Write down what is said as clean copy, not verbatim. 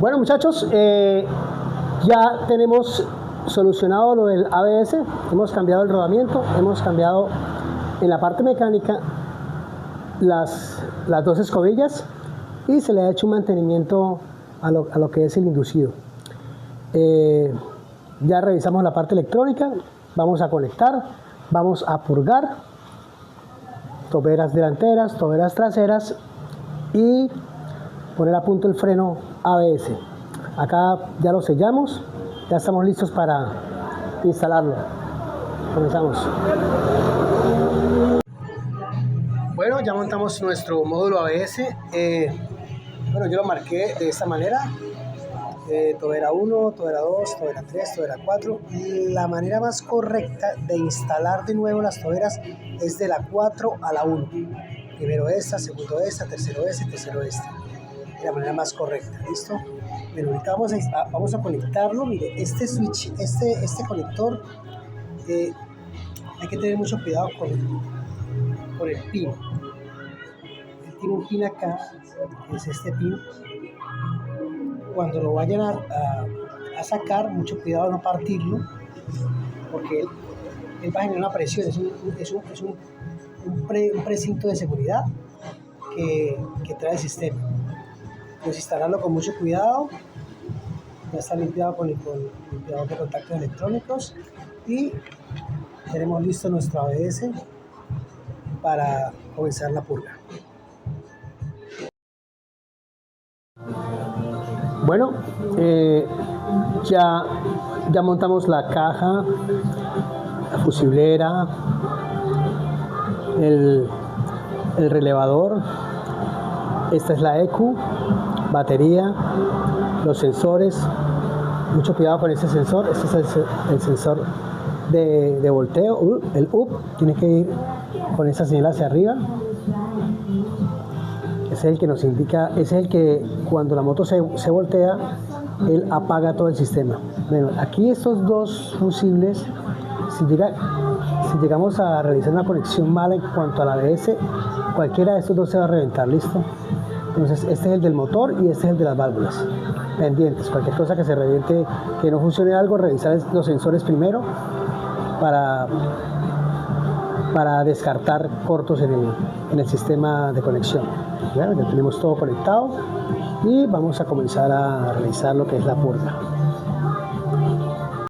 Bueno, muchachos, ya tenemos solucionado lo del ABS, hemos cambiado el rodamiento, hemos cambiado en la parte mecánica las dos escobillas y se le ha hecho un mantenimiento a lo que es el inducido. Ya revisamos la parte electrónica, vamos a conectar, vamos a purgar toberas delanteras, toberas traseras y poner a punto el freno ABS. Acá ya lo sellamos, ya estamos listos para instalarlo. Comenzamos. Bueno, ya montamos nuestro módulo ABS. Bueno, yo lo marqué de esta manera. Tobera 1, tobera 2, tobera 3, tobera 4. La manera más correcta de instalar de nuevo las toberas es de la 4 a la 1. Primero esta, segundo esta, tercero este, tercero este. De la manera más correcta, ¿listo? Bueno, ahorita vamos a conectarlo. Mire, este switch, este conector, hay que tener mucho cuidado con el pin. Él tiene un pin acá, que es este pin. Cuando lo vayan a sacar, mucho cuidado de no partirlo, porque él va a generar una presión, es un precinto de seguridad que trae el sistema. Pues instalarlo con mucho cuidado, ya está limpiado con limpiador de contactos electrónicos y tenemos listo nuestro ABS para comenzar la purga. Bueno, ya montamos la caja, la fusiblera, el relevador, esta es la ECU, batería, los sensores. Mucho cuidado con ese sensor. Este es el sensor de volteo, el UP, tiene que ir con esa señal hacia arriba. Es el que nos indica, es el que cuando la moto se voltea, él apaga todo el sistema. Bueno, aquí estos dos fusibles, si llegamos a realizar una conexión mala en cuanto a la ABS, cualquiera de estos dos se va a reventar, ¿listo? Entonces este es el del motor y este es el de las válvulas. Pendientes, cualquier cosa que se reviente, que no funcione algo, revisar los sensores primero para descartar cortos en el sistema de conexión. Ya tenemos todo conectado y vamos a comenzar a realizar lo que es la purga.